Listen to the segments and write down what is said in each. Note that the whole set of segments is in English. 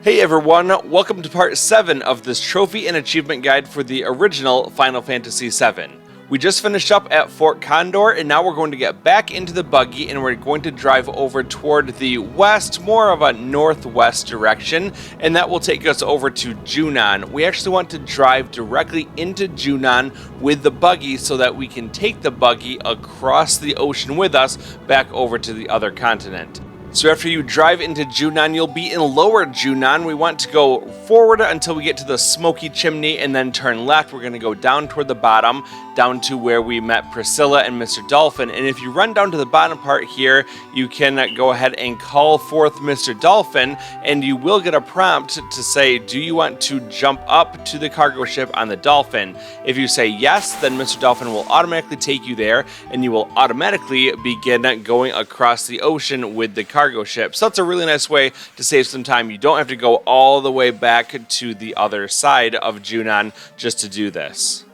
Hey everyone, welcome to part 7 of this trophy and achievement guide for the original Final Fantasy VII. We just finished up at Fort Condor and now we're going to get back into the buggy and we're going to drive over toward the west, more of a northwest direction, and that will take us over to Junon. We actually want to drive directly into Junon with the buggy so that we can take the buggy across the ocean with us back over to the other continent. So after you drive into Junon, you'll be in Lower Junon. We want to go forward until we get to the smoky chimney and then turn left. We're going to go down toward the bottom, down to where we met Priscilla and Mr. Dolphin. And if you run down to the bottom part here, you can go ahead and call forth Mr. Dolphin, and you will get a prompt to say, do you want to jump up to the cargo ship on the Dolphin? If you say yes, then Mr. Dolphin will automatically take you there, and you will automatically begin going across the ocean with the cargo ship. So that's a really nice way to save some time. You don't have to go all the way back to the other side of Junon just to do this.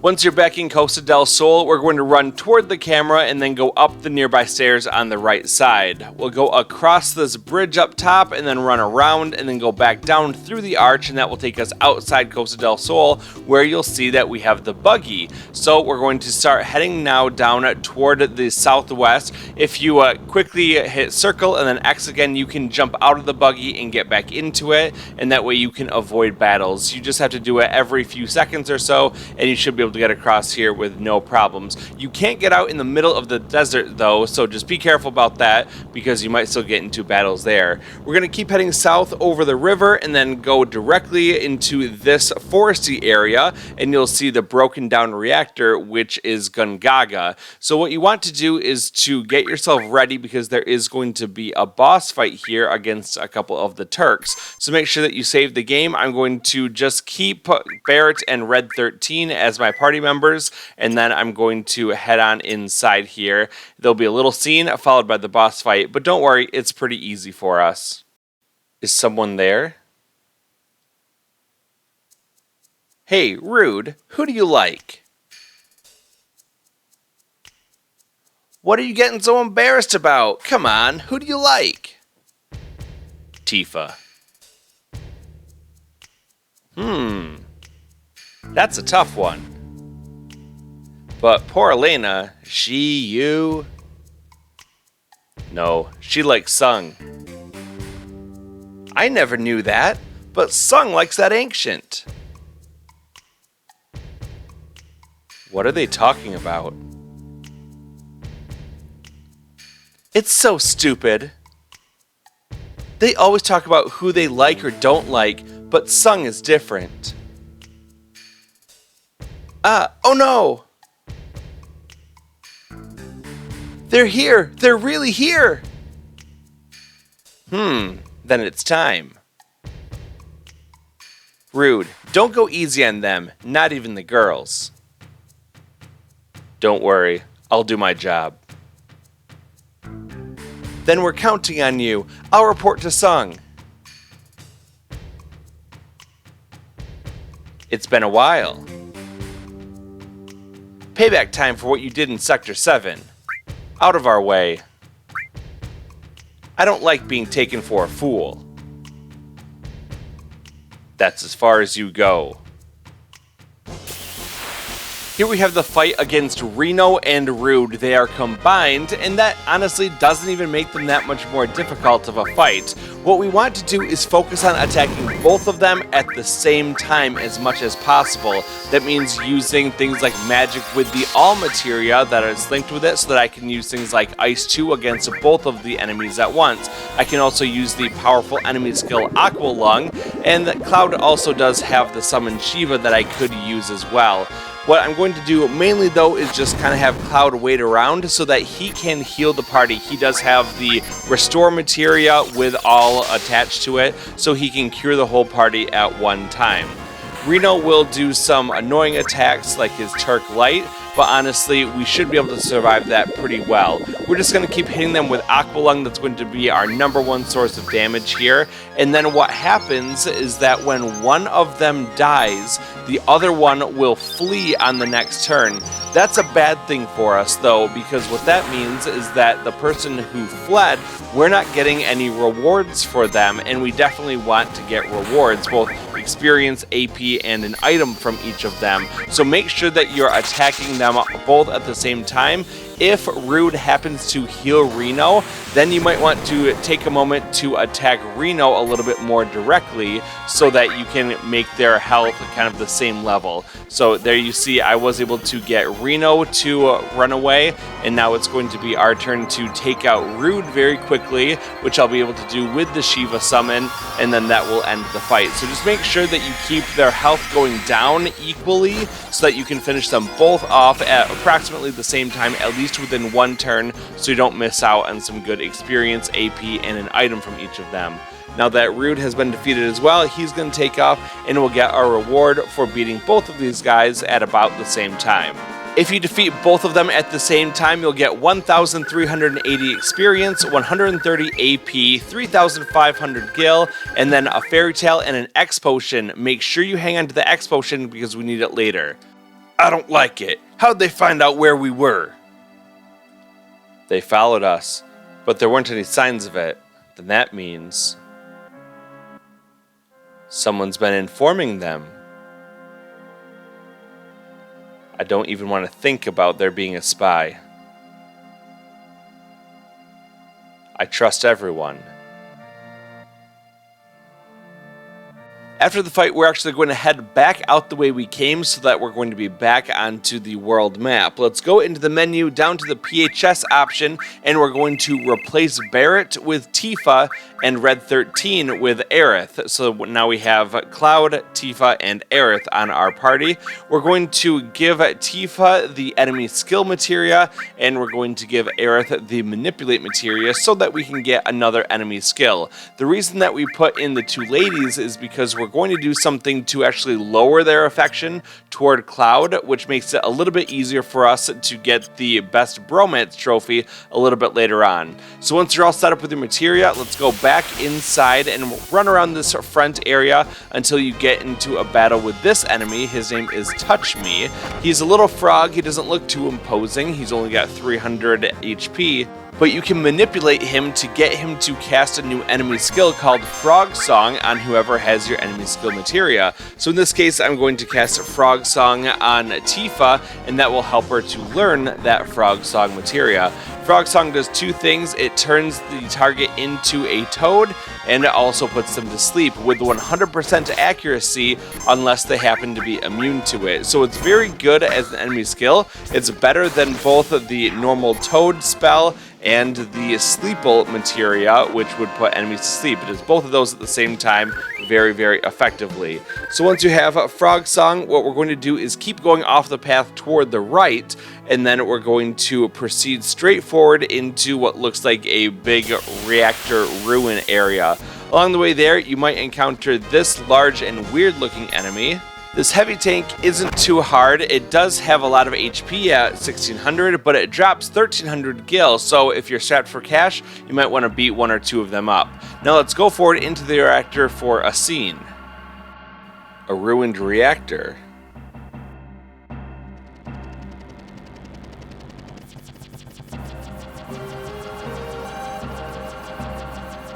Once you're back in Costa del Sol, we're going to run toward the camera and then go up the nearby stairs on the right side. We'll go across this bridge up top and then run around and then go back down through the arch, and that will take us outside Costa del Sol, where you'll see that we have the buggy. So we're going to start heading now down toward the southwest. If you quickly hit circle and then X again, you can jump out of the buggy and get back into it, and that way you can avoid battles. You just have to do it every few seconds or so, and you should be able to get across here with no problems. You can't get out in the middle of the desert though, so just be careful about that because you might still get into battles there. We're going to keep heading south over the river and then go directly into this foresty area, and you'll see the broken down reactor, which is Gongaga. So what you want to do is to get yourself ready because there is going to be a boss fight here against a couple of the Turks. So make sure that you save the game. I'm going to just keep Barret and Red 13 as my party members, and then I'm going to head on inside here. There'll be a little scene followed by the boss fight, but don't worry, it's pretty easy for us. Is someone there? Hey, rude, who do you like? What are you getting so embarrassed about? Come on, who do you like? Tifa. That's a tough one. But poor Elena, you... No, she likes Sung. I never knew that, but Sung likes that ancient. What are they talking about? It's so stupid. They always talk about who they like or don't like, but Sung is different. Oh no! They're here! They're really here! Then it's time. Rude, don't go easy on them, not even the girls. Don't worry, I'll do my job. Then we're counting on you. I'll report to Sung. It's been a while. Payback time for what you did in Sector 7. Out of our way. I don't like being taken for a fool. That's as far as you go. Here we have the fight against Reno and Rude. They are combined, and that honestly doesn't even make them that much more difficult of a fight. What we want to do is focus on attacking both of them at the same time as much as possible. That means using things like magic with the all materia that is linked with it so that I can use things like Ice 2 against both of the enemies at once. I can also use the powerful enemy skill Aqua Lung, and Cloud also does have the Summon Shiva that I could use as well. What I'm going to do mainly though is just kind of have Cloud wait around so that he can heal the party. He does have the Restore Materia with all attached to it, so he can cure the whole party at one time. Reno will do some annoying attacks like his Turk Light, but honestly, we should be able to survive that pretty well. We're just going to keep hitting them with Aqua Lung. That's going to be our #1 source of damage here. And then what happens is that when one of them dies, the other one will flee on the next turn. That's a bad thing for us, though, because what that means is that the person who fled, we're not getting any rewards for them, and we definitely want to get rewards, both experience, AP, and an item from each of them. So make sure that you're attacking them both at the same time. If Rude happens to heal Reno, then you might want to take a moment to attack Reno a little bit more directly so that you can make their health kind of the same level. So there you see I was able to get Reno to run away, and now it's going to be our turn to take out Rude very quickly, which I'll be able to do with the Shiva summon, and then that will end the fight. So just make sure that you keep their health going down equally so that you can finish them both off at approximately the same time, at least within one turn, so you don't miss out on some good experience, AP, and an item from each of them. Now that Rude has been defeated as well, he's going to take off and we'll get our reward for beating both of these guys at about the same time. If you defeat both of them at the same time, you'll get 1,380 experience, 130 AP, 3,500 gil, and then a fairy tale and an X potion. Make sure you hang on to the X potion because we need it later. I don't like it. How'd they find out where we were? They followed us, but there weren't any signs of it. Then that means someone's been informing them. I don't even want to think about there being a spy. I trust everyone. After the fight, we're actually going to head back out the way we came so that we're going to be back onto the world map. Let's go into the menu, down to the PHS option, and we're going to replace Barret with Tifa and Red 13 with Aerith. So now we have Cloud, Tifa, and Aerith on our party. We're going to give Tifa the enemy skill materia, and we're going to give Aerith the manipulate materia so that we can get another enemy skill. The reason that we put in the two ladies is because we're going to do something to actually lower their affection toward Cloud, which makes it a little bit easier for us to get the best Bromance trophy a little bit later on. So once you're all set up with your materia, let's go back inside and run around this front area until you get into a battle with this enemy. His name is Touch Me. He's a little frog. He doesn't look too imposing. He's only got 300 HP. But you can manipulate him to get him to cast a new enemy skill called Frog Song on whoever has your enemy skill materia. So in this case, I'm going to cast Frog Song on Tifa, and that will help her to learn that Frog Song materia. Frog Song does two things. It turns the target into a toad, and it also puts them to sleep with 100% accuracy unless they happen to be immune to it. So it's very good as an enemy skill. It's better than both the normal toad spell and the Sleeple materia, which would put enemies to sleep. It does both of those at the same time very, very effectively. So once you have Frog Song, what we're going to do is keep going off the path toward the right, and then we're going to proceed straight forward into what looks like a big reactor ruin area. Along the way there, you might encounter this large and weird looking enemy. This heavy tank isn't too hard. It does have a lot of HP at 1600, but it drops 1300 gil, so if you're strapped for cash, you might want to beat one or two of them up. Now let's go forward into the reactor for a scene. A ruined reactor.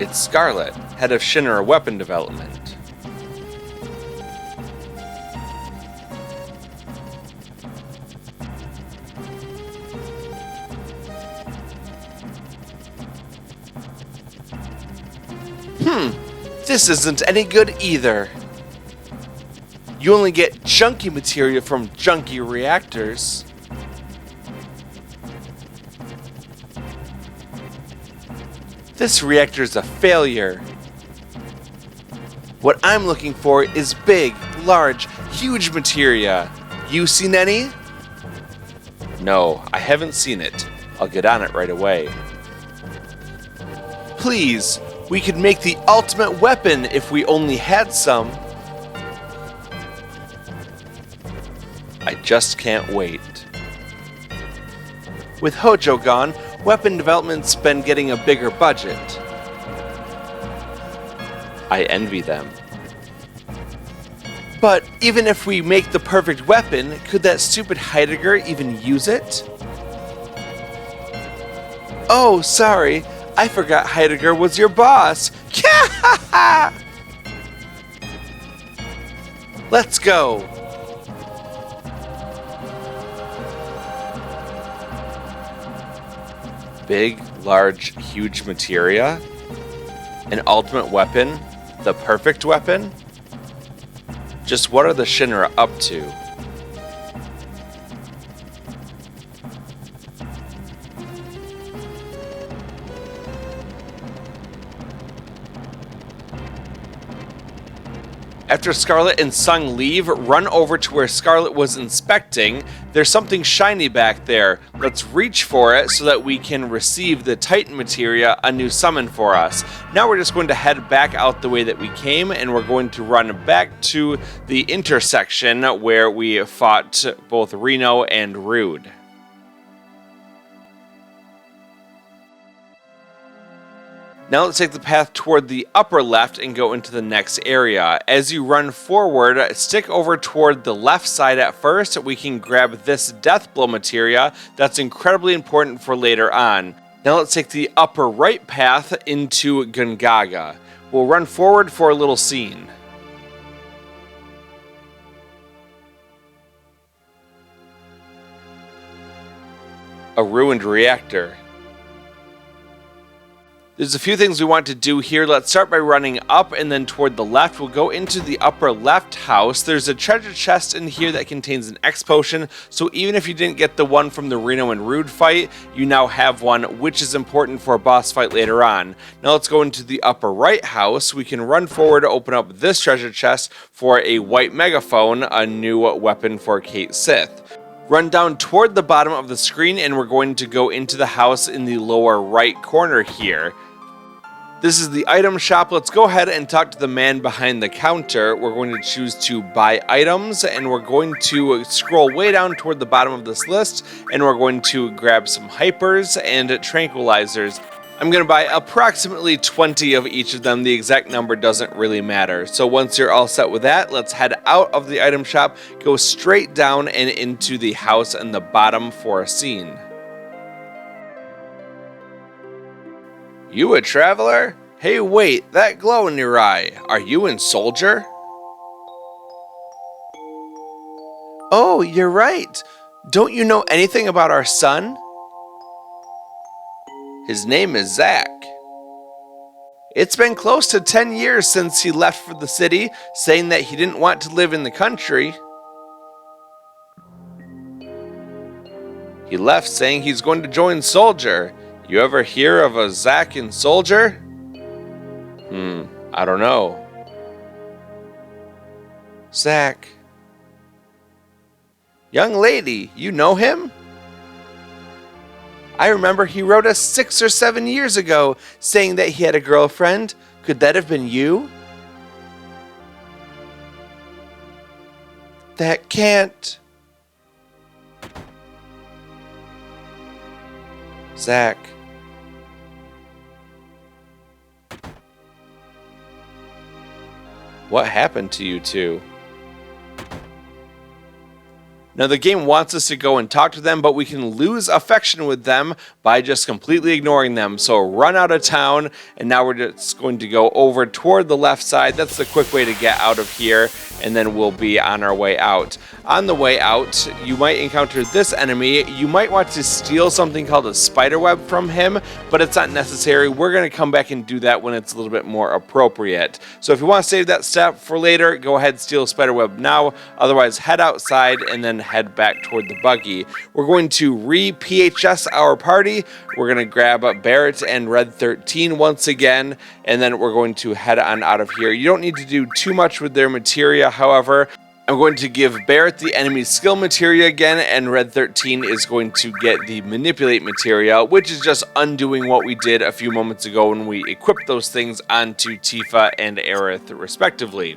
It's Scarlet, head of Shinra Weapon Development. This isn't any good either. You only get junky materia from junky reactors. This reactor's a failure. What I'm looking for is big, large, huge materia. You seen any? No, I haven't seen it. I'll get on it right away. Please, we could make the ultimate weapon if we only had some. I just can't wait. With Hojo gone, weapon development's been getting a bigger budget. I envy them. But even if we make the perfect weapon, could that stupid Heidegger even use it? Oh, sorry, I forgot Heidegger was your boss. Let's go. Big, large, huge materia? An ultimate weapon? The perfect weapon? Just what are the Shinra up to? After Scarlet and Sung leave, run over to where Scarlet was inspecting. There's something shiny back there. Let's reach for it so that we can receive the Titan Materia, a new summon for us. Now we're just going to head back out the way that we came, and we're going to run back to the intersection where we fought both Reno and Rude. Now let's take the path toward the upper left and go into the next area. As you run forward, stick over toward the left side at first. We can grab this Deathblow Materia that's incredibly important for later on. Now let's take the upper right path into Gongaga. We'll run forward for a little scene. A ruined reactor. There's a few things we want to do here. Let's start by running up and then toward the left. We'll go into the upper left house. There's a treasure chest in here that contains an X potion, so even if you didn't get the one from the Reno and Rude fight, you now have one, which is important for a boss fight later on. Now let's go into the upper right house. We can run forward to open up this treasure chest for a white megaphone, a new weapon for Cait Sith. Run down toward the bottom of the screen and we're going to go into the house in the lower right corner here. This is the item shop. Let's go ahead and talk to the man behind the counter. We're going to choose to buy items, and we're going to scroll way down toward the bottom of this list, and we're going to grab some hypers and tranquilizers. I'm going to buy approximately 20 of each of them. The exact number doesn't really matter. So once you're all set with that, let's head out of the item shop, go straight down and into the house in the bottom for a scene. You a traveler? Hey wait, that glow in your eye, are you in Soldier? Oh, you're right. Don't you know anything about our son? His name is Zach. It's been close to 10 years since he left for the city, saying that he didn't want to live in the country. He left saying he's going to join Soldier. You ever hear of a Zach in Soldier? I don't know. Zach. Young lady, you know him? I remember he wrote us 6 or 7 years ago saying that he had a girlfriend. Could that have been you? That can't. Zach. What happened to you two? Now the game wants us to go and talk to them, but we can lose affection with them by just completely ignoring them. So run out of town, and now we're just going to go over toward the left side. That's the quick way to get out of here, and then we'll be on our way out. On the way out, you might encounter this enemy. You might want to steal something called a spiderweb from him, but it's not necessary. We're going to come back and do that when it's a little bit more appropriate. So if you want to save that step for later, go ahead and steal a spiderweb now. Otherwise, head outside and then head back toward the buggy. We're going to re-PHS our party. We're going to grab Barret and Red 13 once again, and then we're going to head on out of here. You don't need to do too much with their materia, however. I'm going to give Barret the enemy skill materia again, and Red 13 is going to get the manipulate materia, which is just undoing what we did a few moments ago when we equipped those things onto Tifa and Aerith respectively.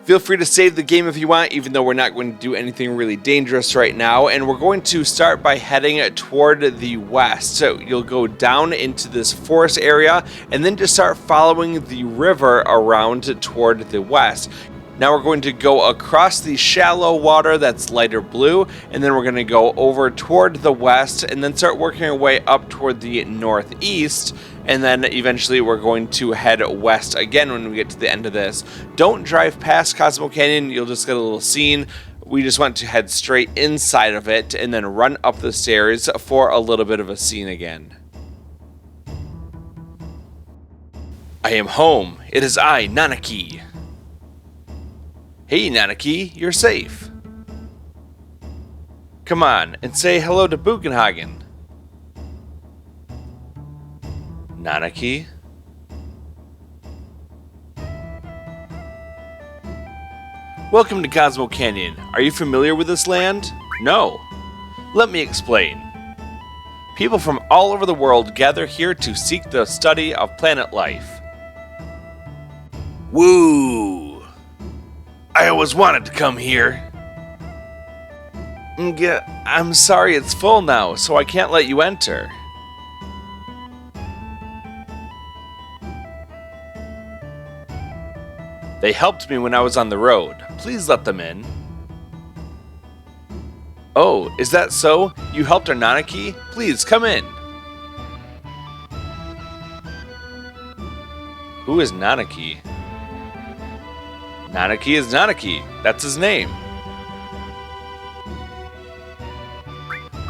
Feel free to save the game if you want, even though we're not going to do anything really dangerous right now. And we're going to start by heading toward the west. So you'll go down into this forest area and then just start following the river around toward the west. Now we're going to go across the shallow water that's lighter blue, and then we're going to go over toward the west and then start working our way up toward the northeast, and then eventually we're going to head west again when we get to the end of this. Don't drive past Cosmo Canyon, you'll just get a little scene. We just want to head straight inside of it and then run up the stairs for a little bit of a scene again. I am home. It is I, Nattak. Hey Nattak, you're safe. Come on and say hello to Bugenhagen. Nattak? Welcome to Cosmo Canyon. Are you familiar with this land? No. Let me explain. People from all over the world gather here to seek the study of planet life. Woo! I always wanted to come here. I'm sorry, it's full now, so I can't let you enter. They helped me when I was on the road. Please let them in. Oh, is that so? You helped our Nattak? Please, come in. Who is Nattak? Nattak is Nattak. That's his name.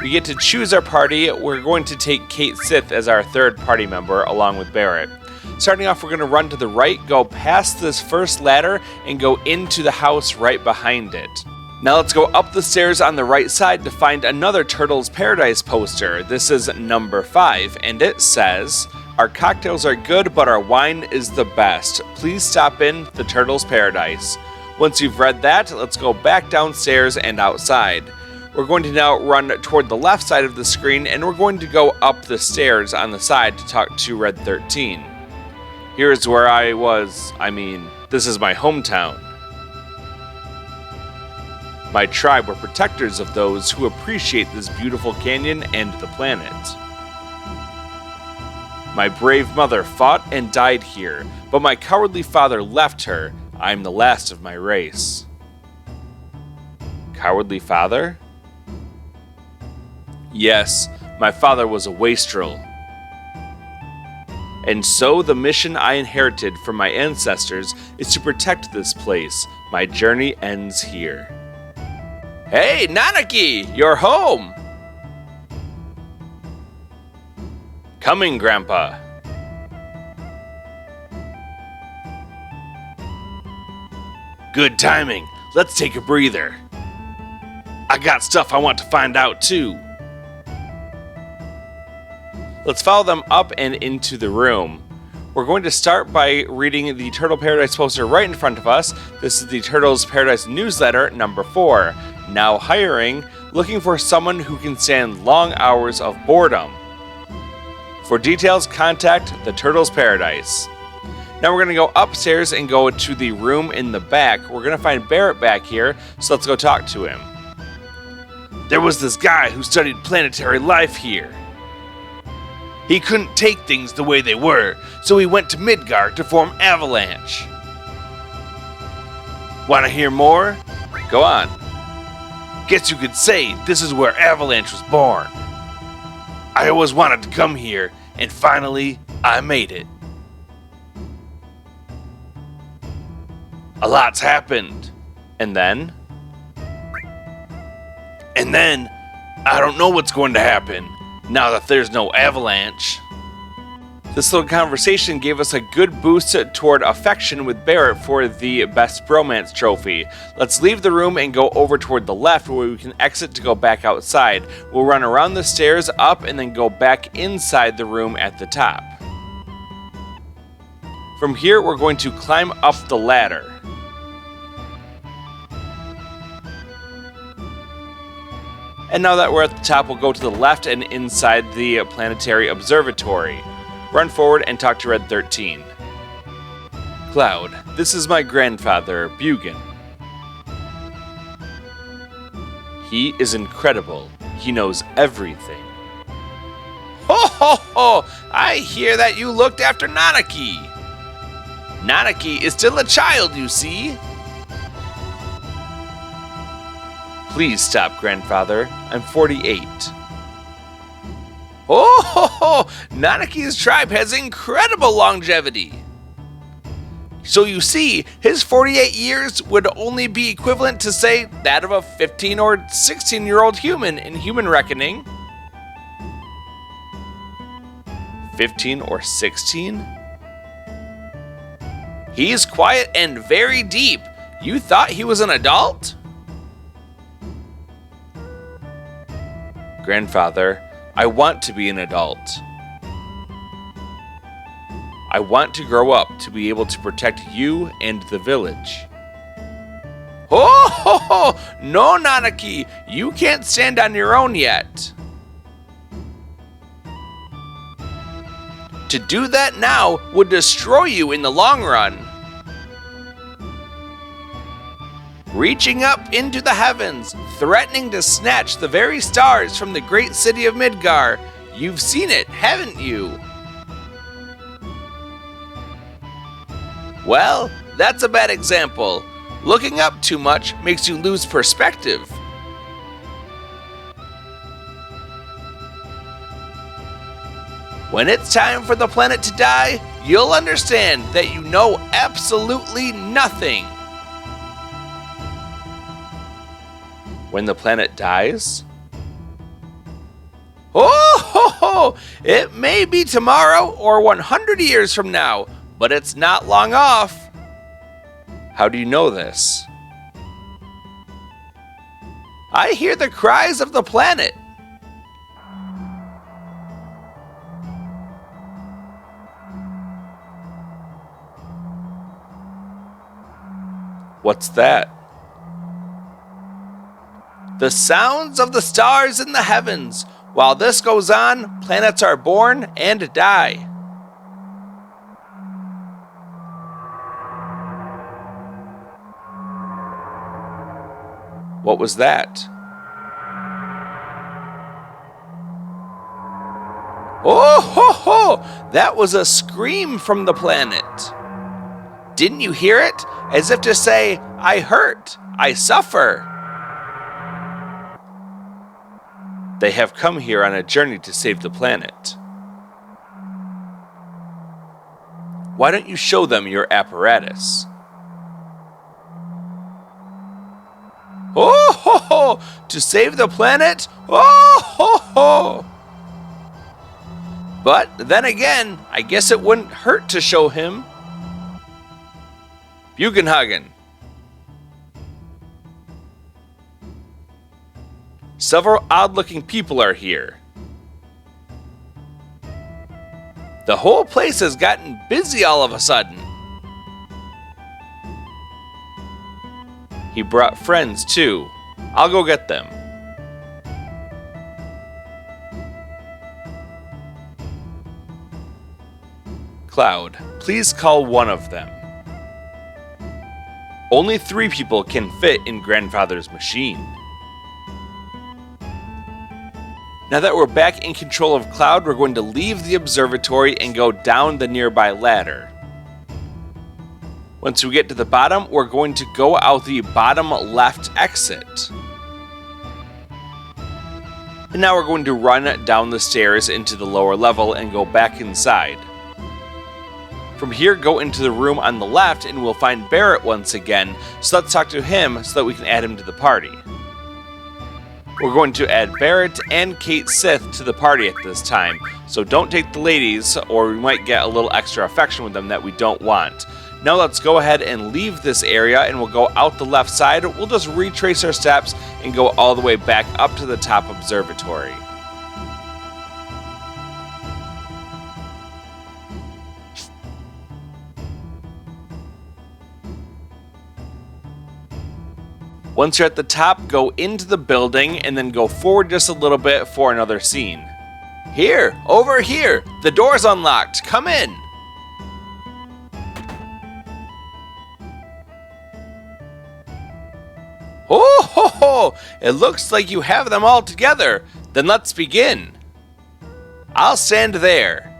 We get to choose our party. We're going to take Cait Sith as our third party member along with Barret. Starting off, we're going to run to the right, go past this first ladder, and go into the house right behind it. Now let's go up the stairs on the right side to find another Turtles Paradise poster. This is number 5, and it says, "Our cocktails are good, but our wine is the best. Please stop in the Turtles Paradise." Once you've read that, let's go back downstairs and outside. We're going to now run toward the left side of the screen, and we're going to go up the stairs on the side to talk to Red 13. Here's where this is my hometown. My tribe were protectors of those who appreciate this beautiful canyon and the planet. My brave mother fought and died here, but my cowardly father left her. I am the last of my race. Cowardly father? Yes, my father was a wastrel. And so the mission I inherited from my ancestors is to protect this place. My journey ends here. Hey, Nattak, you're home! Coming, Grandpa. Good timing. Let's take a breather. I got stuff I want to find out too. Let's follow them up and into the room. We're going to start by reading the Turtle Paradise poster right in front of us. This is the Turtles Paradise newsletter number 4. Now hiring, looking for someone who can stand long hours of boredom. For details, contact the Turtles Paradise. Now we're going to go upstairs and go to the room in the back. We're going to find Barret back here, so let's go talk to him. There was this guy who studied planetary life here. He couldn't take things the way they were, so he went to Midgar to form Avalanche. Want to hear more? Go on. Guess you could say this is where Avalanche was born. I always wanted to come here, and finally, I made it. A lot's happened. And then? And then, I don't know what's going to happen, now that there's no Avalanche. This little conversation gave us a good boost toward affection with Barret for the Best Bromance trophy. Let's leave the room and go over toward the left where we can exit to go back outside. We'll run around the stairs up and then go back inside the room at the top. From here, we're going to climb up the ladder. And now that we're at the top, we'll go to the left and inside the planetary observatory. Run forward and talk to Red 13. Cloud, this is my grandfather, Bugen. He is incredible. He knows everything. Ho ho ho! I hear that you looked after Nattak. Nattak is still a child, you see. Please stop, grandfather. I'm 48. Oh ho ho! Nattak's tribe has incredible longevity. So you see, his 48 years would only be equivalent to, say, that of a 15 or 16-year-old human in human reckoning. 15 or 16? He's quiet and very deep. You thought he was an adult? Grandfather, I want to be an adult. I want to grow up to be able to protect you and the village. Oh ho ho! No, Nattak, you can't stand on your own yet. To do that now would destroy you in the long run. Reaching up into the heavens, threatening to snatch the very stars from the great city of Midgar. You've seen it, haven't you? Well, that's a bad example. Looking up too much makes you lose perspective. When it's time for the planet to die, you'll understand that you know absolutely nothing. When the planet dies? Oh ho ho! It may be tomorrow or 100 years from now, but it's not long off. How do you know this? I hear the cries of the planet. What's that? The sounds of the stars in the heavens. While this goes on, planets are born and die. What was that? Oh ho ho! That was a scream from the planet. Didn't you hear it? As if to say, I hurt, I suffer. They have come here on a journey to save the planet. Why don't you show them your apparatus? Oh ho ho! To save the planet? Oh ho ho! But then again, I guess it wouldn't hurt to show him. Bugenhagen. Several odd-looking people are here. The whole place has gotten busy all of a sudden. He brought friends too. I'll go get them. Cloud, please call one of them. Only 3 people can fit in Grandfather's machine. Now that we're back in control of Cloud, we're going to leave the observatory and go down the nearby ladder. Once we get to the bottom, we're going to go out the bottom left exit. And now we're going to run down the stairs into the lower level and go back inside. From here, go into the room on the left and we'll find Barret once again, so let's talk to him so that we can add him to the party. We're going to add Barret and Cait Sith to the party at this time, so don't take the ladies or we might get a little extra affection with them that we don't want. Now let's go ahead and leave this area and we'll go out the left side. We'll just retrace our steps and go all the way back up to the top observatory. Once you're at the top, go into the building and then go forward just a little bit for another scene. Here, over here, the door's unlocked, come in. Oh ho ho! ho! It looks like you have them all together. Then let's begin. I'll stand there.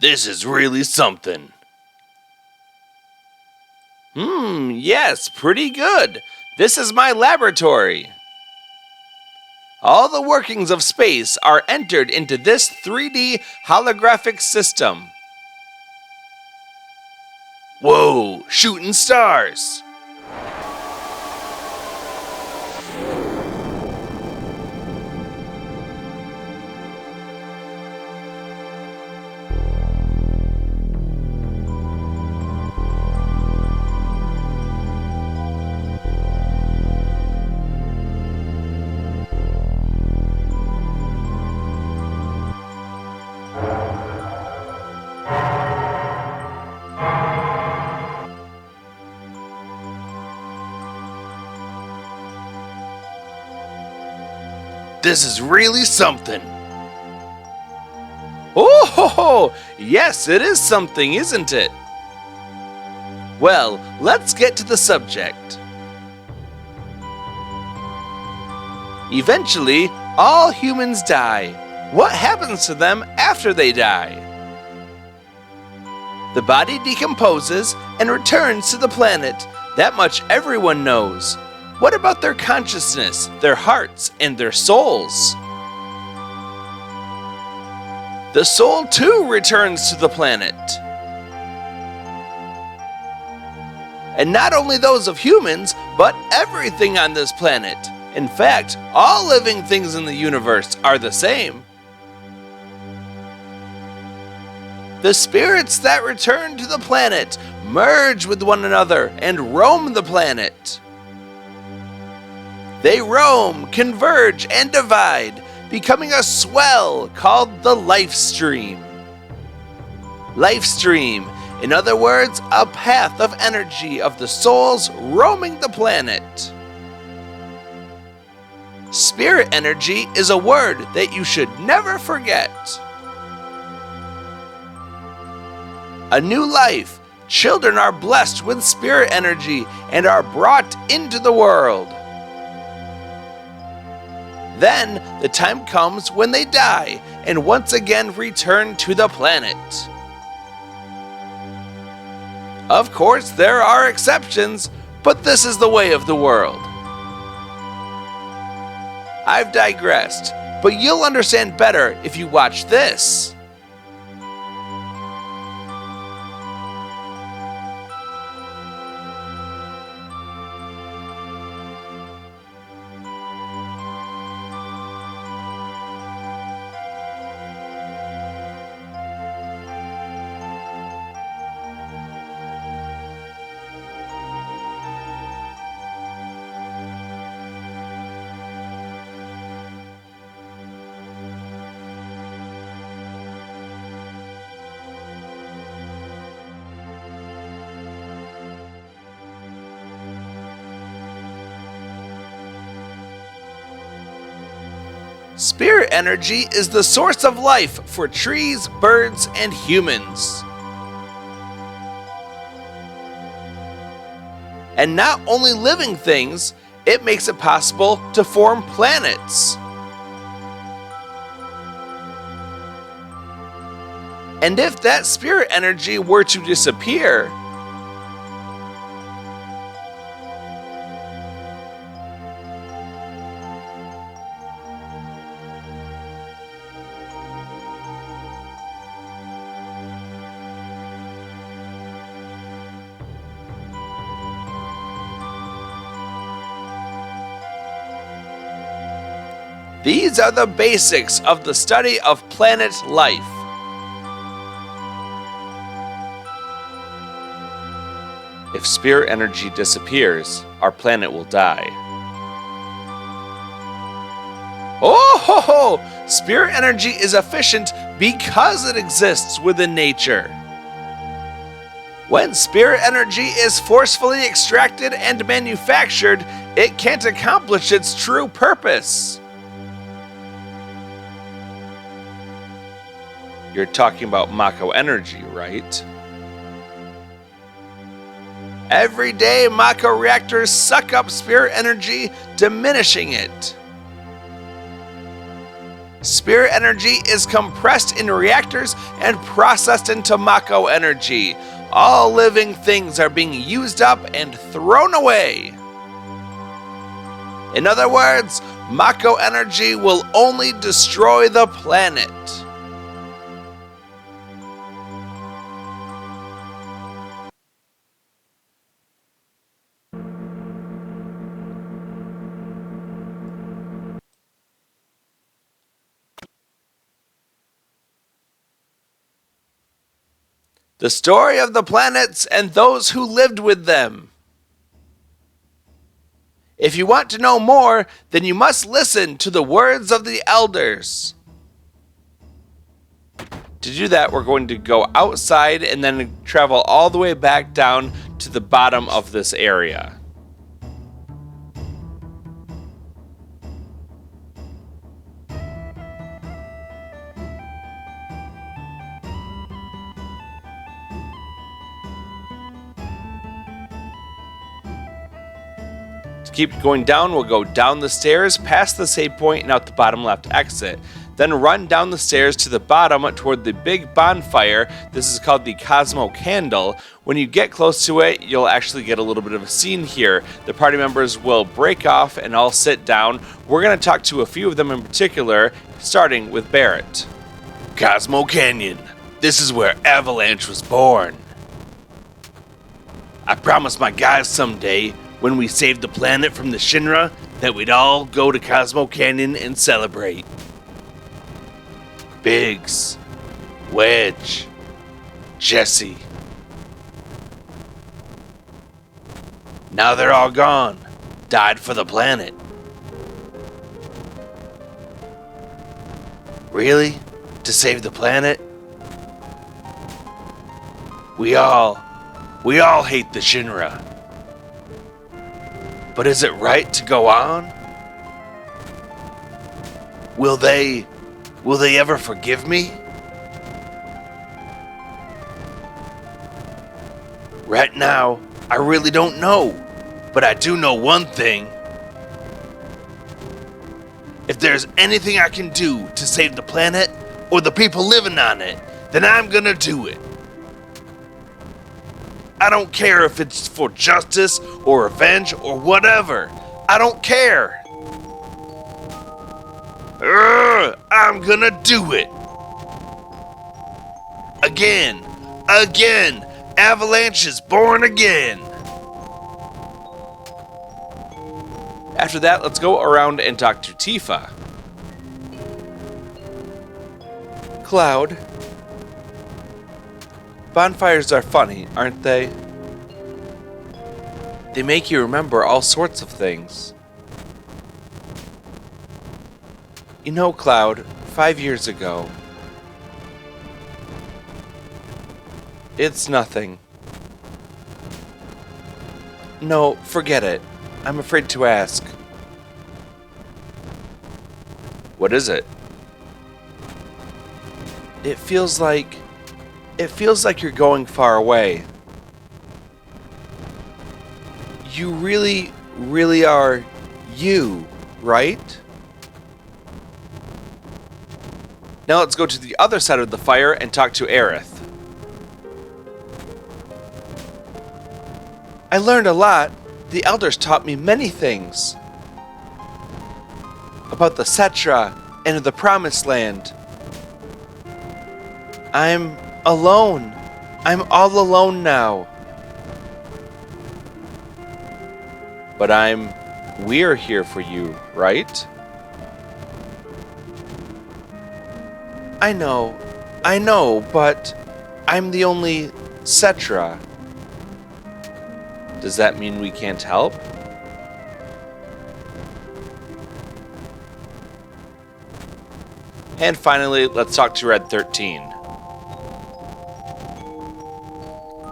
This is really something. Yes, pretty good. This is my laboratory. All the workings of space are entered into this 3D holographic system. Whoa, shooting stars! This is really something. Oh ho ho! Yes, it is something, isn't it? Well, let's get to the subject. Eventually, all humans die. What happens to them after they die? The body decomposes and returns to the planet. That much everyone knows. What about their consciousness, their hearts, and their souls? The soul too returns to the planet. And not only those of humans, but everything on this planet. In fact, all living things in the universe are the same. The spirits that return to the planet merge with one another and roam the planet. They roam, converge, and divide, becoming a swell called the life stream. Life stream, in other words, a path of energy of the souls roaming the planet. Spirit energy is a word that you should never forget. A new life. Children are blessed with spirit energy and are brought into the world. Then, the time comes when they die and once again return to the planet. Of course, there are exceptions, but this is the way of the world. I've digressed, but you'll understand better if you watch this. Spirit energy is the source of life for trees, birds, and humans. And not only living things, it makes it possible to form planets. And if that spirit energy were to disappear, these are the basics of the study of planet life. If spirit energy disappears, our planet will die. Oh ho ho! Spirit energy is efficient because it exists within nature. When spirit energy is forcefully extracted and manufactured, it can't accomplish its true purpose. You're talking about Mako energy, right? Every day, Mako reactors suck up spirit energy, diminishing it. Spirit energy is compressed in reactors and processed into Mako energy. All living things are being used up and thrown away. In other words, Mako energy will only destroy the planet. The story of the planets and those who lived with them. If you want to know more, then you must listen to the words of the elders. To do that, we're going to go outside and then travel all the way back down to the bottom of this area. Keep going down, we'll go down the stairs, past the save point, and out the bottom left exit. Then run down the stairs to the bottom toward the big bonfire. This is called the Cosmo Candle. When you get close to it, you'll actually get a little bit of a scene here. The party members will break off and all sit down. We're going to talk to a few of them in particular, starting with Barret. Cosmo Canyon. This is where Avalanche was born. I promised my guys someday, when we saved the planet from the Shinra, that we'd all go to Cosmo Canyon and celebrate. Biggs, Wedge, Jesse. Now they're all gone. Died for the planet. Really? To save the planet? We all hate the Shinra. But is it right to go on? Will they ever forgive me? Right now, I really don't know, but I do know one thing. If there's anything I can do to save the planet or the people living on it, then I'm gonna do it. I don't care if it's for justice or revenge or whatever. I don't care. I'm gonna do it. Again. Avalanche is born again. After that, let's go around and talk to Tifa. Cloud. Bonfires are funny, aren't they? They make you remember all sorts of things. You know, Cloud, 5 years ago... It's nothing. No, forget it. I'm afraid to ask. What is it? It feels like you're going far away. You really, really are you, right? Now let's go to the other side of the fire and talk to Aerith. I learned a lot. The elders taught me many things. About the Cetra and the Promised Land. I'm alone. I'm all alone now. But we're here for you, right? I know, but I'm the only Cetra. Does that mean we can't help? And finally, let's talk to Red 13.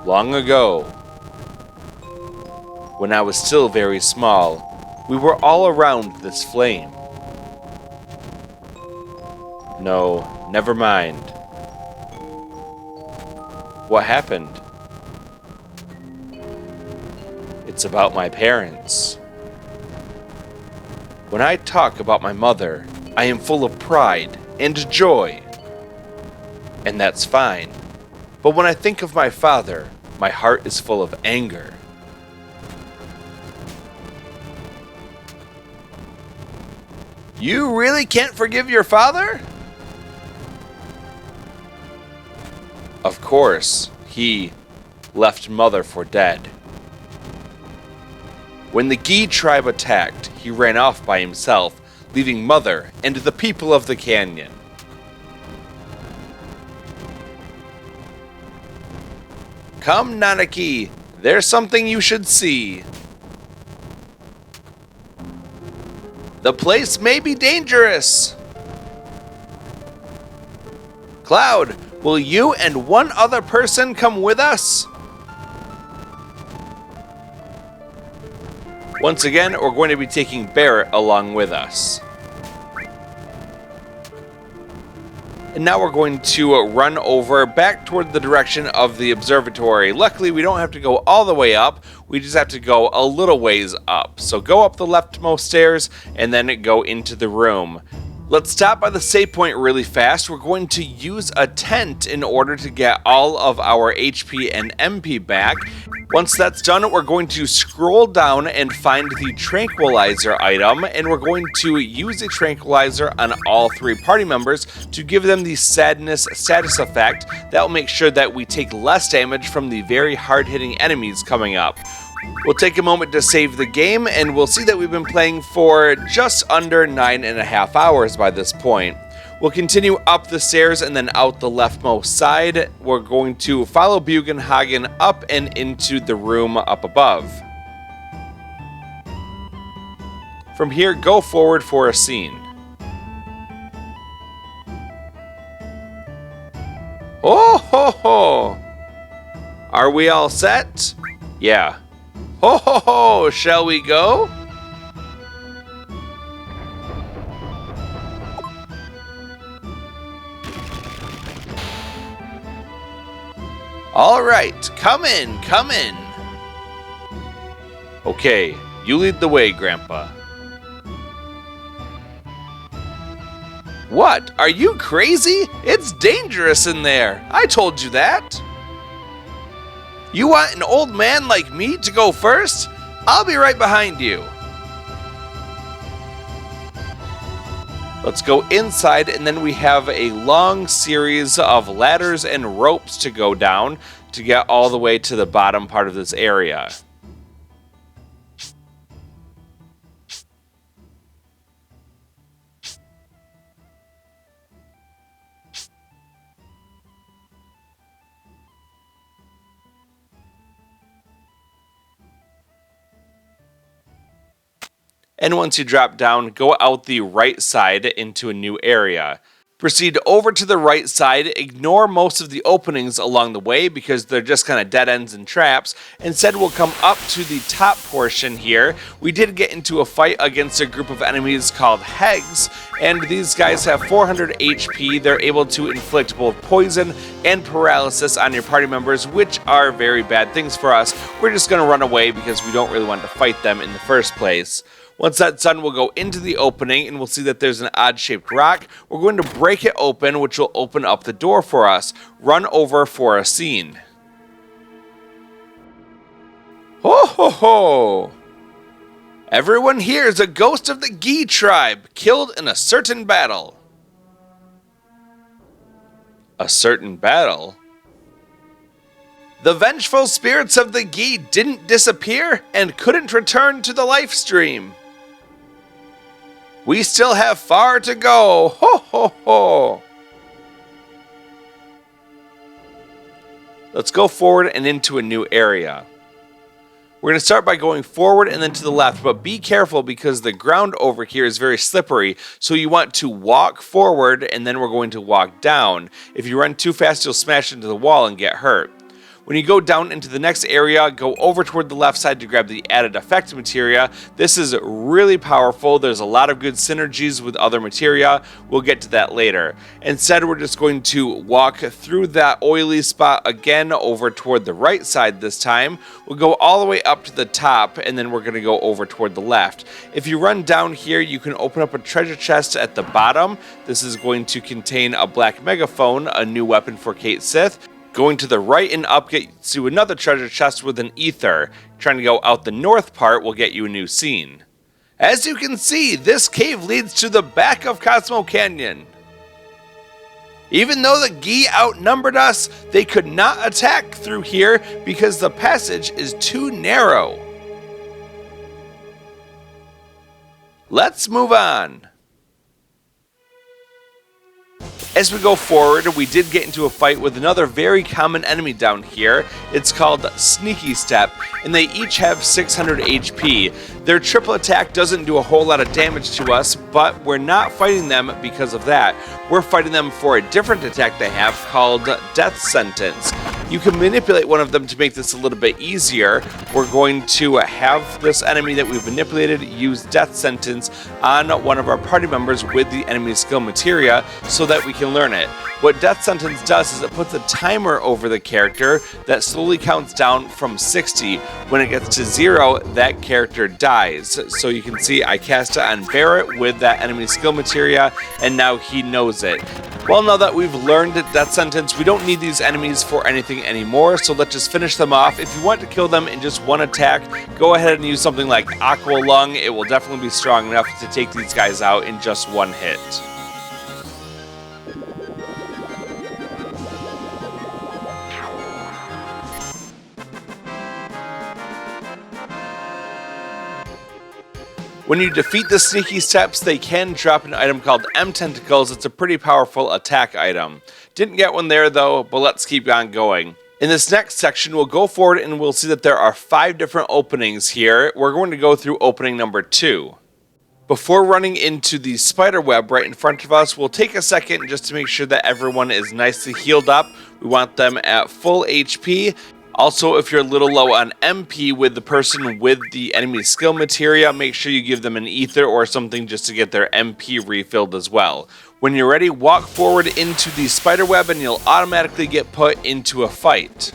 Long ago, when I was still very small, we were all around this flame. No, never mind. What happened? It's about my parents. When I talk about my mother, I am full of pride and joy. And that's fine. But when I think of my father, my heart is full of anger. You really can't forgive your father? Of course, he left mother for dead. When the Gi tribe attacked, he ran off by himself, leaving mother and the people of the canyon. Come, Nattak, there's something you should see. The place may be dangerous. Cloud, will you and one other person come with us? Once again, we're going to be taking Barret along with us. And now we're going to run over back toward the direction of the observatory. Luckily, we don't have to go all the way up. We just have to go a little ways up. So go up the leftmost stairs and then go into the room. Let's stop by the save point really fast. We're going to use a tent in order to get all of our HP and MP back. Once that's done, we're going to scroll down and find the Tranquilizer item, and we're going to use a Tranquilizer on all 3 party members to give them the sadness status effect. That will make sure that we take less damage from the very hard-hitting enemies coming up. We'll take a moment to save the game, and we'll see that we've been playing for just under 9.5 hours by this point. We'll continue up the stairs and then out the leftmost side. We're going to follow Bugenhagen up and into the room up above. From here, go forward for a scene. Oh ho ho! Are we all set? Yeah. Ho ho ho! Shall we go? All right, come in, come in. Okay, you lead the way, Grandpa. What? Are you crazy? It's dangerous in there. I told you that. You want an old man like me to go first? I'll be right behind you. Let's go inside, and then we have a long series of ladders and ropes to go down to get all the way to the bottom part of this area. And once you drop down, go out the right side into a new area. Proceed over to the right side, ignore most of the openings along the way because they're just kind of dead ends and traps. Instead, we'll come up to the top portion here. We did get into a fight against a group of enemies called Hegs, and these guys have 400 HP. They're able to inflict both poison and paralysis on your party members, which are very bad things for us. We're just going to run away because we don't really want to fight them in the first place. Once that's done, we'll go into the opening and we'll see that there's an odd-shaped rock. We're going to break it open, which will open up the door for us. Run over for a scene. Ho ho ho! Everyone here is a ghost of the Gi tribe, killed in a certain battle. A certain battle? The vengeful spirits of the Gi didn't disappear and couldn't return to the life stream. We still have far to go. Ho ho ho! Let's go forward and into a new area. We're going to start by going forward and then to the left, but be careful because the ground over here is very slippery, so you want to walk forward and then we're going to walk down. If you run too fast, you'll smash into the wall and get hurt. When you go down into the next area, go over toward the left side to grab the added effect materia. This is really powerful. There's a lot of good synergies with other materia. We'll get to that later. Instead, we're just going to walk through that oily spot again over toward the right side this time. We'll go all the way up to the top, and then we're going to go over toward the left. If you run down here, you can open up a treasure chest at the bottom. This is going to contain a black megaphone, a new weapon for Cait Sith. Going to the right and up gets you another treasure chest with an ether. Trying to go out the north part will get you a new scene. As you can see, this cave leads to the back of Cosmo Canyon. Even though the Gi outnumbered us, they could not attack through here because the passage is too narrow. Let's move on. As we go forward, we did get into a fight with another very common enemy down here. It's called Sneaky Step, and they each have 600 HP. Their triple attack doesn't do a whole lot of damage to us, but we're not fighting them because of that. We're fighting them for a different attack they have called Death Sentence. You can manipulate one of them to make this a little bit easier. We're going to have this enemy that we've manipulated use Death Sentence on one of our party members with the enemy skill materia so that we can learn it. What Death Sentence does is it puts a timer over the character that slowly counts down from 60. When it gets to 0, that character dies. So you can see I cast it on Barret with that enemy skill materia, and now he knows it. Well, now that we've learned Death Sentence, we don't need these enemies for anything anymore, so let's just finish them off. If you want to kill them in just one attack, go ahead and use something like Aqua Lung. It will definitely be strong enough to take these guys out in just one hit. When you defeat the Sneaky Steps, they can drop an item called M Tentacles. It's a pretty powerful attack item. Didn't get one there though, but let's keep on going. In this next section, we'll go forward and we'll see that there are 5 different openings here. We're going to go through opening number 2. Before running into the spider web right in front of us, we'll take a second just to make sure that everyone is nicely healed up. We want them at full HP. Also, if you're a little low on MP with the person with the enemy skill materia, make sure you give them an ether or something just to get their MP refilled as well. When you're ready, walk forward into the spider web and you'll automatically get put into a fight.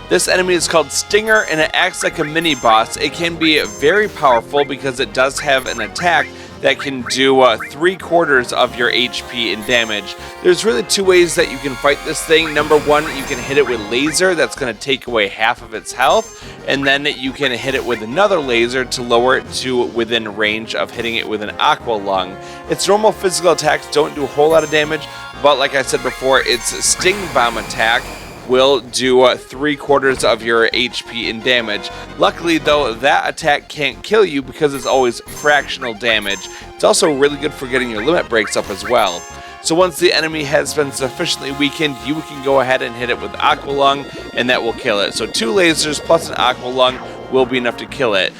This enemy is called Stinger and it acts like a mini boss. It can be very powerful because it does have an attack that can do 3/4 of your HP in damage. There's really 2 ways that you can fight this thing. Number 1, you can hit it with laser, that's going to take away half of its health, and then you can hit it with another laser to lower it to within range of hitting it with an Aqua Lung. Its normal physical attacks don't do a whole lot of damage, but like I said before, its Sting Bomb attack will do 3/4 of your HP in damage. Luckily though, that attack can't kill you because it's always fractional damage. It's also really good for getting your limit breaks up as well. So once the enemy has been sufficiently weakened, you can go ahead and hit it with Aqua Lung and that will kill it. So 2 lasers plus an Aqua Lung will be enough to kill it.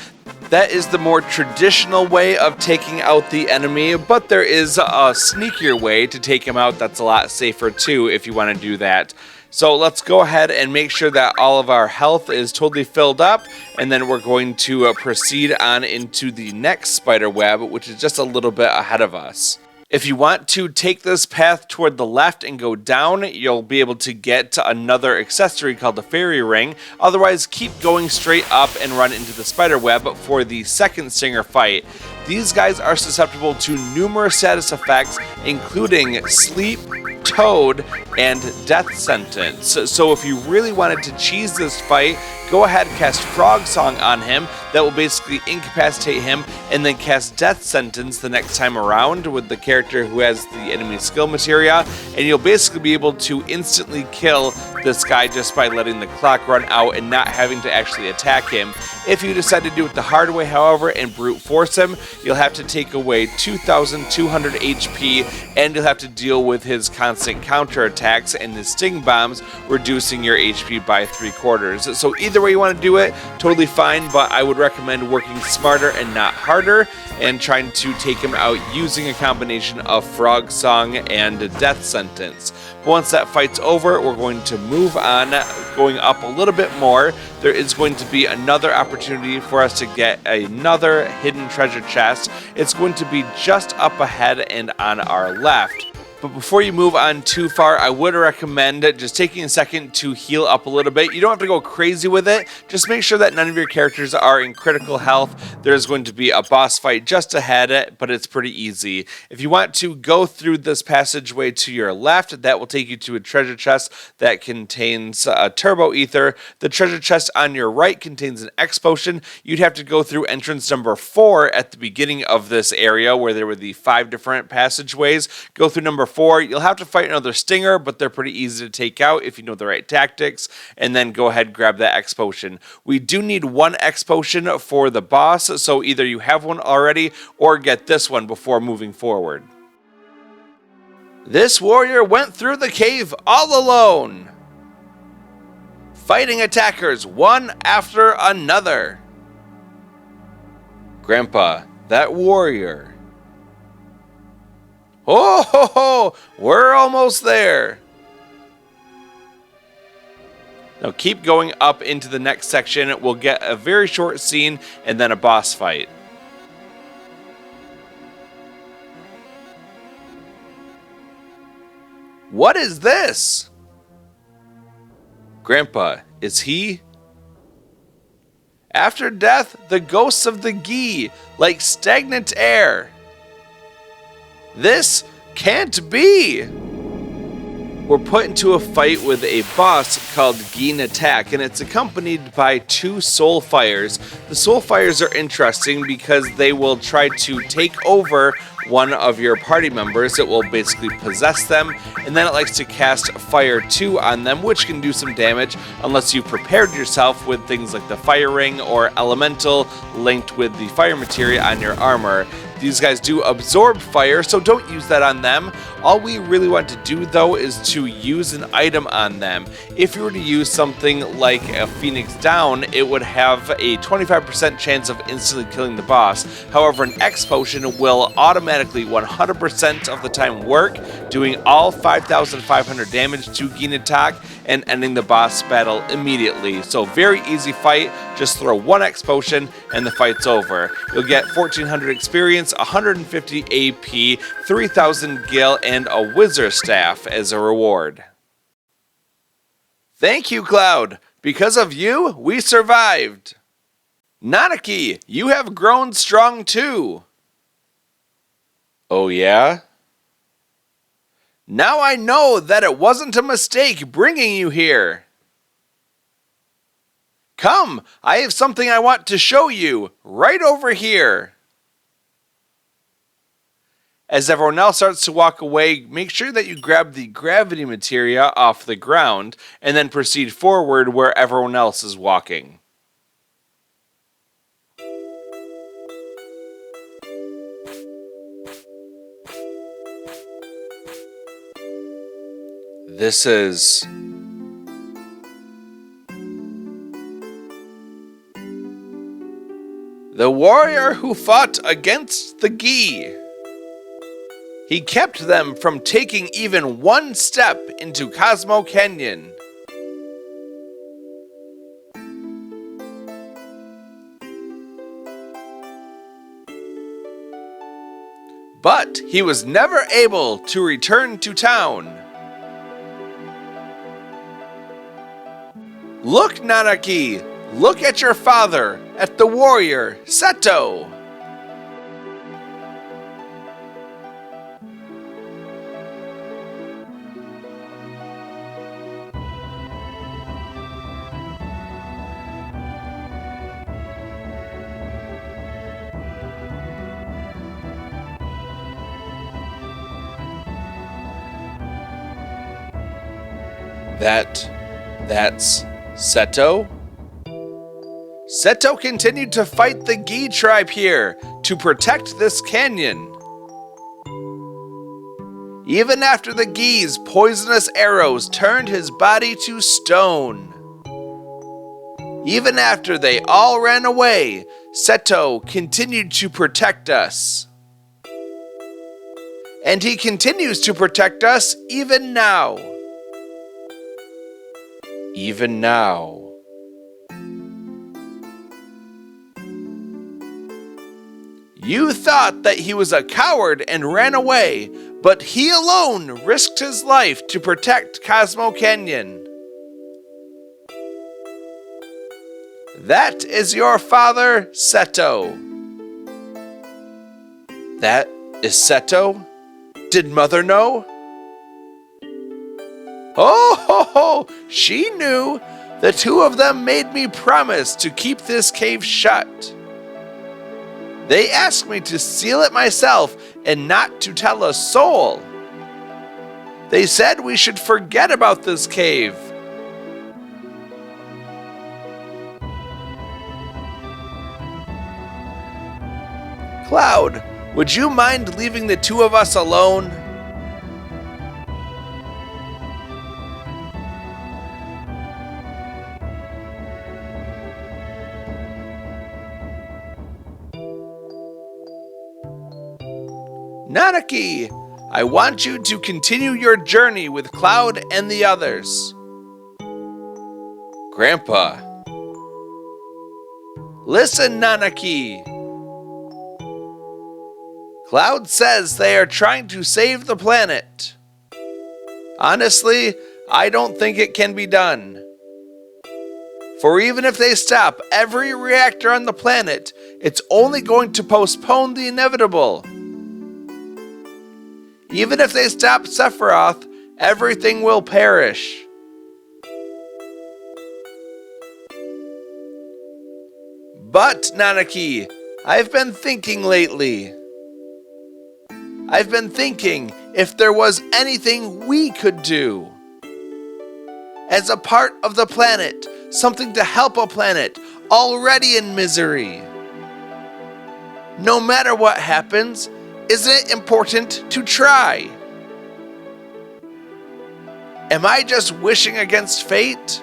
That is the more traditional way of taking out the enemy, but there is a sneakier way to take him out that's a lot safer too if you want to do that. So let's go ahead and make sure that all of our health is totally filled up, and then we're going to proceed on into the next spider web, which is just a little bit ahead of us. If you want to take this path toward the left and go down, you'll be able to get to another accessory called the fairy ring. Otherwise, keep going straight up and run into the spider web for the second Stinger fight. These guys are susceptible to numerous status effects, including sleep, toad, and death sentence. So if you really wanted to cheese this fight, go ahead and cast Frog Song on him. That will basically incapacitate him, and then cast Death Sentence the next time around with the character who has the enemy skill materia, and you'll basically be able to instantly kill this guy just by letting the clock run out and not having to actually attack him. If you decide to do it the hard way, however, and brute force him, you'll have to take away 2,200 HP, and you'll have to deal with his constant counterattacks and his sting bombs, reducing your HP by 3/4. So either way you want to do it, totally fine, but I would recommend working smarter and not harder, and trying to take him out using a combination of Frog Song and Death Sentence. once that fight's over, we're going to move on, going up a little bit more. There is going to be another opportunity for us to get another hidden treasure chest. It's going to be just up ahead and on our left. But before you move on too far, I would recommend just taking a second to heal up a little bit. You don't have to go crazy with it. Just make sure that none of your characters are in critical health. There's going to be a boss fight just ahead, but it's pretty easy. If you want to go through this passageway to your left, that will take you to a treasure chest that contains a turbo ether. The treasure chest on your right contains an X potion. You'd have to go through entrance number 4 at the beginning of this area where there were the 5 different passageways. Go through number 4, you'll have to fight another stinger, but they're pretty easy to take out if you know the right tactics, and then go ahead and grab that X potion. We do need 1 X potion for the boss, so either you have one already or get this one before moving forward. This warrior went through the cave all alone, fighting attackers one after another. Grandpa, that warrior. Oh, ho, ho, we're almost there. Now keep going up into the next section. We'll get a very short scene and then a boss fight. What is this? Grandpa, is he? After death, the ghosts of the Gi, like stagnant air. This can't be! We're put into a fight with a boss called Nattak, and it's accompanied by 2 soul fires. The soul fires are interesting because they will try to take over one of your party members. It will basically possess them, and then it likes to cast Fire 2 on them, which can do some damage unless you've prepared yourself with things like the Fire Ring or Elemental linked with the Fire Materia on your armor. These guys do absorb fire, so don't use that on them. All we really want to do, though, is to use an item on them. If you were to use something like a Phoenix Down, it would have a 25% chance of instantly killing the boss. However, an X potion will automatically 100% of the time work, doing all 5,500 damage to Nattak and ending the boss battle immediately. So very easy fight, just throw 1 X potion and the fight's over. You'll get 1,400 experience, 150 AP, 3,000 gil, and a wizard staff as a reward. Thank you, Cloud. Because of you, we survived. Nattak, you have grown strong too. Oh yeah? Now I know that it wasn't a mistake bringing you here. Come, I have something I want to show you, right over here. As everyone else starts to walk away, make sure that you grab the gravity materia off the ground, and then proceed forward where everyone else is walking. This is... the warrior who fought against the Gi. He kept them from taking even 1 step into Cosmo Canyon. But he was never able to return to town. Look, Nattak, look at your father, at the warrior, Seto. That's Seto? Seto continued to fight the Gi tribe here to protect this canyon. Even after the Gi's poisonous arrows turned his body to stone. Even after they all ran away, Seto continued to protect us. And he continues to protect us even now. even now. You thought that he was a coward and ran away, but he alone risked his life to protect Cosmo Canyon. That is your father, Seto. That is Seto? Did Mother know? Oh ho ho! She knew! The two of them made me promise to keep this cave shut. They asked me to seal it myself and not to tell a soul. They said we should forget about this cave. Cloud, would you mind leaving the two of us alone? Nattak, I want you to continue your journey with Cloud and the others. Grandpa. Listen, Nattak. Cloud says they are trying to save the planet. Honestly, I don't think it can be done. For even if they stop every reactor on the planet, it's only going to postpone the inevitable. Even if they stop Sephiroth, everything will perish. But, Nattak, I've been thinking lately. I've been thinking if there was anything we could do. As a part of the planet, something to help a planet already in misery. No matter what happens, isn't it important to try? Am I just wishing against fate?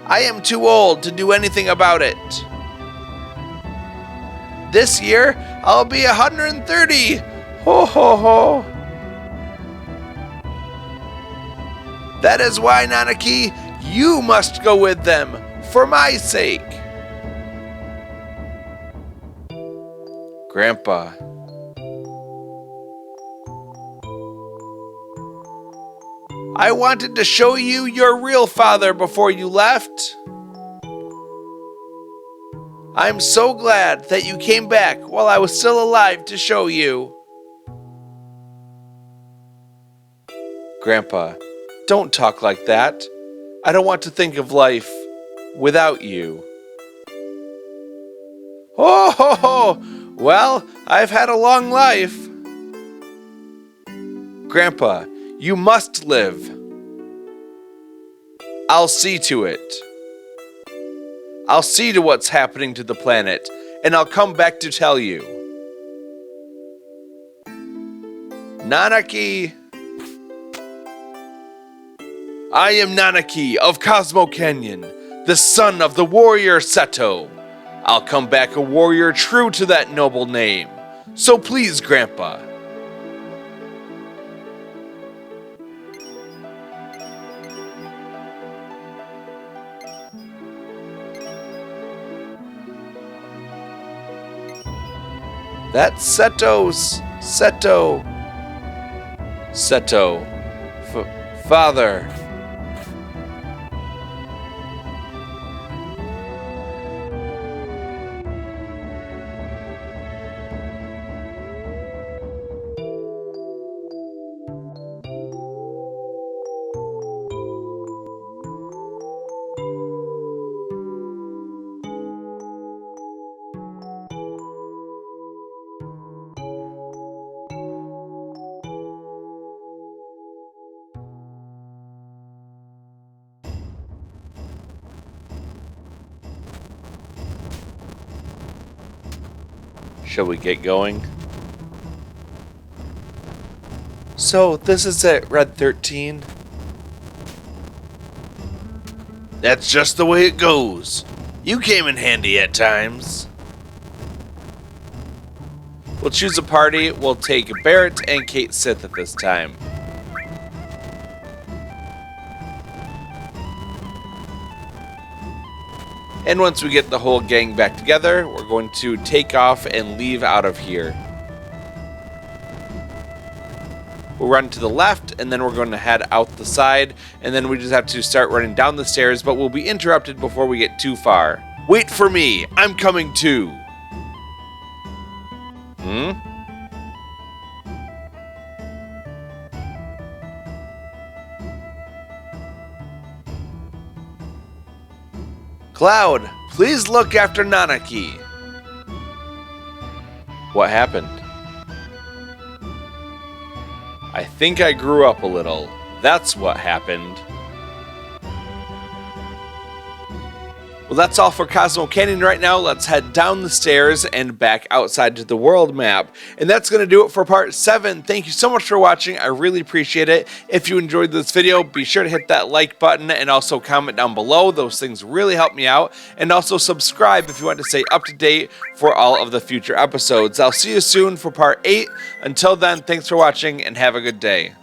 I am too old to do anything about it. This year, I'll be 130. Ho ho ho. That is why, Nattak, you must go with them, for my sake. Grandpa. I wanted to show you your real father before you left. I'm so glad that you came back while I was still alive to show you. Grandpa, don't talk like that. I don't want to think of life without you. Oh ho ho! Well, I've had a long life. Grandpa, you must live. I'll see to it. I'll see to what's happening to the planet, and I'll come back to tell you. Nattak. I am Nattak of Cosmo Canyon, the son of the warrior Seto. I'll come back a warrior true to that noble name. So please, Grandpa. That's Seto's Seto. Father. Shall we get going? So, this is it, Red 13? That's just the way it goes. You came in handy at times. We'll choose a party. We'll take Barret and Cait Sith at this time. And once we get the whole gang back together, we're going to take off and leave out of here. We'll run to the left, and then we're going to head out the side, and then we just have to start running down the stairs, but we'll be interrupted before we get too far. Wait for me! I'm coming too! Cloud, please look after Nattak. What happened? I think I grew up a little. That's what happened. Well, that's all for Cosmo Canyon right now. Let's head down the stairs and back outside to the world map. And that's going to do it for part 7. Thank you so much for watching. I really appreciate it. If you enjoyed this video, be sure to hit that like button and also comment down below. Those things really help me out. And also subscribe if you want to stay up to date for all of the future episodes. I'll see you soon for part 8. Until then, thanks for watching and have a good day.